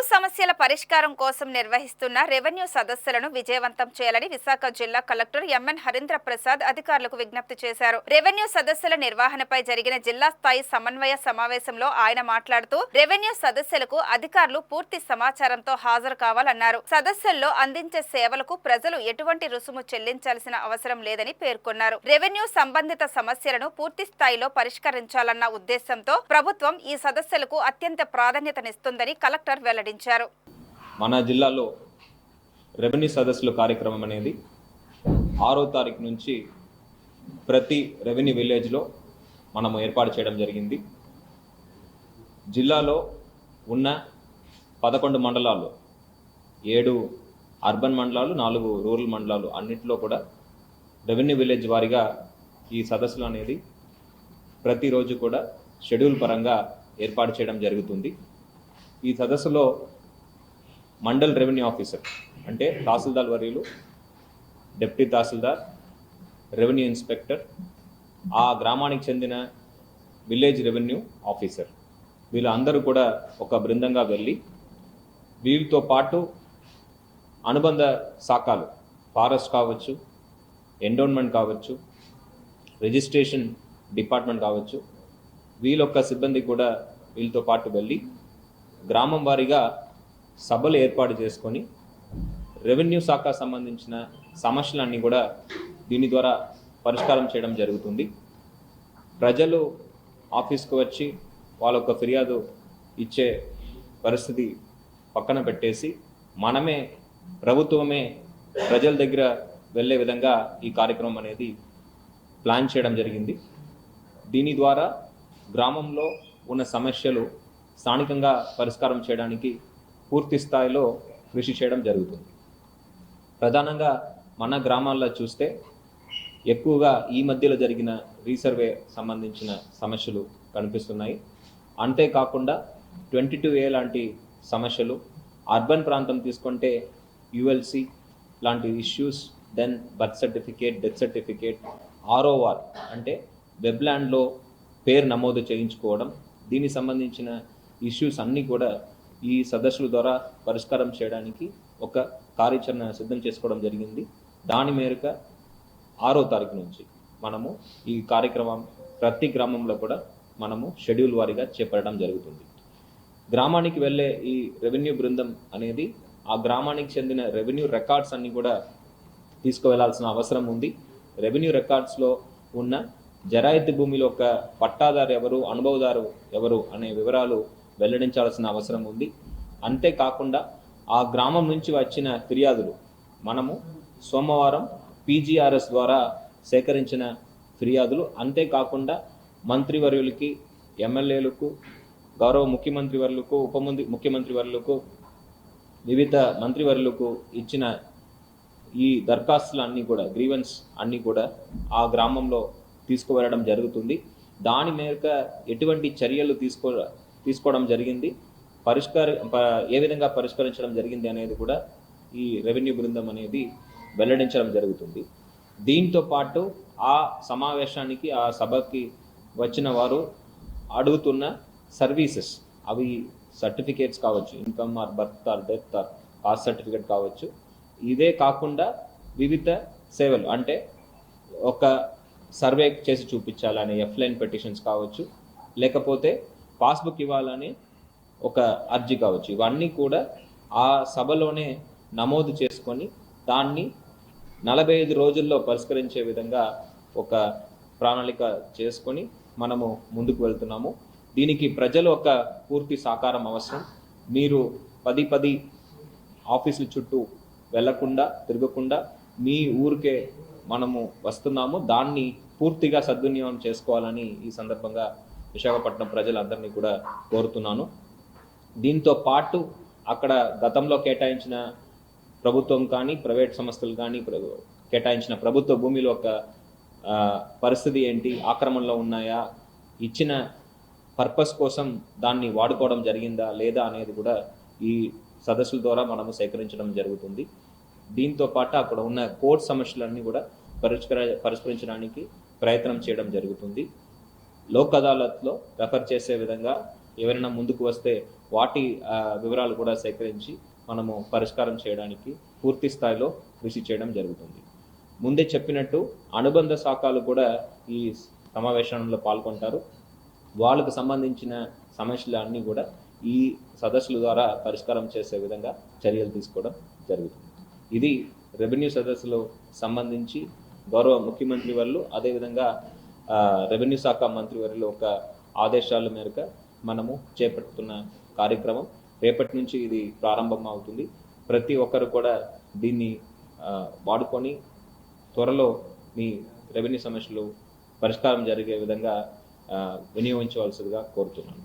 సమస్యల పరిష్కారం కోసం నిర్వహిస్తున్న రెవెన్యూ సదస్సులను విజయవంతం చేయాలని విశాఖ జిల్లా కలెక్టర్ ఎంఎన్ హరీంద్ర ప్రసాద్ అధికారులకు విజ్ఞప్తి చేశారు. రెవెన్యూ సదస్సుల నిర్వహణపై జరిగిన జిల్లా స్థాయి సమన్వయ సమావేశంలో ఆయన మాట్లాడుతూ రెవెన్యూ సదస్సులకు అధికారులు పూర్తి సమాచారంతో హాజరు కావాలన్నారు. సదస్సుల్లో అందించే సేవలకు ప్రజలు ఎటువంటి రుసుము చెల్లించాల్సిన అవసరం లేదని పేర్కొన్నారు. రెవెన్యూ సంబంధిత సమస్యలను పూర్తి స్థాయిలో పరిష్కరించాలన్న ఉద్దేశంతో ప్రభుత్వం ఈ సదస్సులకు అత్యంత ప్రాధాన్యతనిస్తుందని కలెక్టర్ వెల్లడించారు. మన జిల్లాలో రెవెన్యూ సదస్సుల కార్యక్రమం అనేది 6వ తారీఖు నుంచి ప్రతి రెవెన్యూ విలేజ్లో మనము ఏర్పాటు చేయడం జరిగింది. జిల్లాలో ఉన్న 11 మండలాలు, 7 అర్బన్ మండలాలు, 4 రూరల్ మండలాలు అన్నింటిలో కూడా రెవెన్యూ విలేజ్ వారీగా ఈ సదస్సులు అనేది ప్రతిరోజు కూడా షెడ్యూల్ పరంగా ఏర్పాటు చేయడం జరుగుతుంది. ఈ సదస్సులో మండల్ రెవెన్యూ ఆఫీసర్ అంటే తహసీల్దార్ వర్యులు, డిప్యూటీ తహసీల్దార్, రెవెన్యూ ఇన్స్పెక్టర్, ఆ గ్రామానికి చెందిన విలేజ్ రెవెన్యూ ఆఫీసర్ వీళ్ళందరూ కూడా ఒక బృందంగా వెళ్ళి వీళ్ళతో పాటు అనుబంధ శాఖలు ఫారెస్ట్ కావచ్చు, ఎండోన్మెంట్ కావచ్చు, రిజిస్ట్రేషన్ డిపార్ట్మెంట్ కావచ్చు, వీళ్ళొక్క సిబ్బంది కూడా వీళ్ళతో పాటు వెళ్ళి గ్రామం వారీగా సభలు ఏర్పాటు చేసుకొని రెవెన్యూ శాఖ సంబంధించిన సమస్యలన్నీ కూడా దీని ద్వారా పరిష్కారం చేయడం జరుగుతుంది. ప్రజలు ఆఫీస్కు వచ్చి వాళ్ళొక్క ఫిర్యాదు ఇచ్చే పరిస్థితి పక్కన పెట్టేసి మనమే ప్రభుత్వమే ప్రజల దగ్గర వెళ్ళే విధంగా ఈ కార్యక్రమం అనేది ప్లాన్ చేయడం జరిగింది. దీని ద్వారా గ్రామంలో ఉన్న సమస్యలు స్థానికంగా పరిష్కారం చేయడానికి పూర్తి స్థాయిలో కృషి చేయడం జరుగుతుంది. ప్రధానంగా మన గ్రామాల్లో చూస్తే ఎక్కువగా ఈ మధ్యలో జరిగిన రీసర్వే సంబంధించిన సమస్యలు కనిపిస్తున్నాయి. అంతేకాకుండా 22A లాంటి సమస్యలు, అర్బన్ ప్రాంతం తీసుకుంటే ULC లాంటి issues, then birth certificate, death certificate, ROR అంటే వెబ్లాండ్లో పేరు నమోదు చేయించుకోవడం, దీనికి సంబంధించిన ఇష్యూస్ అన్నీ కూడా ఈ సదస్సుల ద్వారా పరిష్కారం చేయడానికి ఒక కార్యాచరణ సిద్ధం చేసుకోవడం జరిగింది. దాని మేరకు 6వ తారీఖు నుంచి మనము ఈ కార్యక్రమం ప్రతి గ్రామంలో కూడా మనము షెడ్యూల్ వారీగా చేపట్టడం జరుగుతుంది. గ్రామానికి వెళ్ళే ఈ రెవెన్యూ బృందం అనేది ఆ గ్రామానికి చెందిన రెవెన్యూ రికార్డ్స్ అన్నీ కూడా తీసుకువెళ్లాల్సిన అవసరం ఉంది. రెవెన్యూ రికార్డ్స్లో ఉన్న జరాయితీ భూమిలో ఒక పట్టాదారు ఎవరు, అనుభవదారు ఎవరు అనే వివరాలు వెల్లడించాల్సిన అవసరం ఉంది. అంతేకాకుండా ఆ గ్రామం నుంచి వచ్చిన ఫిర్యాదులు మనము సోమవారం PGRS ద్వారా సేకరించిన ఫిర్యాదులు, అంతేకాకుండా మంత్రివర్యులకి, ఎమ్మెల్యేలకు, గౌరవ ముఖ్యమంత్రి వర్యులకు, ముఖ్యమంత్రి వర్యులకు, వివిధ మంత్రివర్యులకు ఇచ్చిన ఈ దరఖాస్తులు అన్నీ కూడా, గ్రీవెన్స్ అన్నీ కూడా ఆ గ్రామంలో తీసుకువెళ్ళడం జరుగుతుంది. దాని మేరకు ఎటువంటి చర్యలు తీసుకోవడం జరిగింది, ఏ విధంగా పరిష్కరించడం జరిగింది అనేది కూడా ఈ రెవెన్యూ బృందం అనేది వెల్లడించడం జరుగుతుంది. దీంతో పాటు ఆ సమావేశానికి, ఆ సభకి వచ్చిన వారు అడుగుతున్న సర్వీసెస్, అవి సర్టిఫికేట్స్ కావచ్చు, income or birth or death or caste certificate కావచ్చు. ఇదే కాకుండా వివిధ సేవలు అంటే ఒక సర్వే చేసి చూపించాలని ఎఫ్లైన్ పెటిషన్స్ కావచ్చు, లేకపోతే పాస్బుక్ ఇవ్వాలని ఒక అర్జీ కావచ్చు. ఇవన్నీ కూడా ఆ సభలోనే నమోదు చేసుకొని దాన్ని 45 రోజుల్లో పరిష్కరించే విధంగా ఒక ప్రణాళిక చేసుకొని మనము ముందుకు వెళ్తున్నాము. దీనికి ప్రజలు ఒక పూర్తి సహకారం అవసరం. మీరు 10 ఆఫీసుల చుట్టూ వెళ్లకుండా, తిరగకుండా మీ ఊరికే మనము వస్తున్నాము, దాన్ని పూర్తిగా సద్వినియోగం చేసుకోవాలని ఈ సందర్భంగా విశాఖపట్నం ప్రజలందరినీ కూడా కోరుతున్నాను. దీంతో పాటు అక్కడ గతంలో కేటాయించిన ప్రభుత్వం కానీ, ప్రైవేట్ సంస్థలు కానీ కేటాయించిన ప్రభుత్వ భూమిలో ఒక పరిస్థితి ఏంటి, ఆక్రమణలో ఉన్నాయా, ఇచ్చిన పర్పస్ కోసం దాన్ని వాడుకోవడం జరిగిందా లేదా అనేది కూడా ఈ సదస్సుల ద్వారా మనము సేకరించడం జరుగుతుంది. దీంతో పాటు అక్కడ ఉన్న కోర్టు సమస్యలన్నీ కూడా పరిష్కరించడానికి ప్రయత్నం చేయడం జరుగుతుంది. లోక్ అదాలత్లో రెఫర్ చేసే విధంగా ఎవరైనా ముందుకు వస్తే వాటి వివరాలు కూడా సేకరించి మనము పరిష్కారం చేయడానికి పూర్తి స్థాయిలో కృషి చేయడం జరుగుతుంది. ముందే చెప్పినట్టు అనుబంధ శాఖలు కూడా ఈ సమావేశంలో పాల్గొంటారు. వాళ్ళకు సంబంధించిన సమస్యలు అన్నీ కూడా ఈ సదస్సుల ద్వారా పరిష్కారం చేసే విధంగా చర్యలు తీసుకోవడం జరుగుతుంది. ఇది రెవెన్యూ సదస్సులో సంబంధించి గౌరవ ముఖ్యమంత్రి వర్యులు అదేవిధంగా రెవెన్యూ శాఖ మంత్రి వర్యులు ఒక ఆదేశాల మేరకు మనము చేపడుతున్న కార్యక్రమం. రేపటి నుంచి ఇది ప్రారంభం అవుతుంది. ప్రతి ఒక్కరు కూడా దీన్ని వాడుకొని త్వరలో మీ రెవెన్యూ సమస్యలు పరిష్కారం జరిగే విధంగా వినియోగించవలసిందిగా కోరుతున్నాను.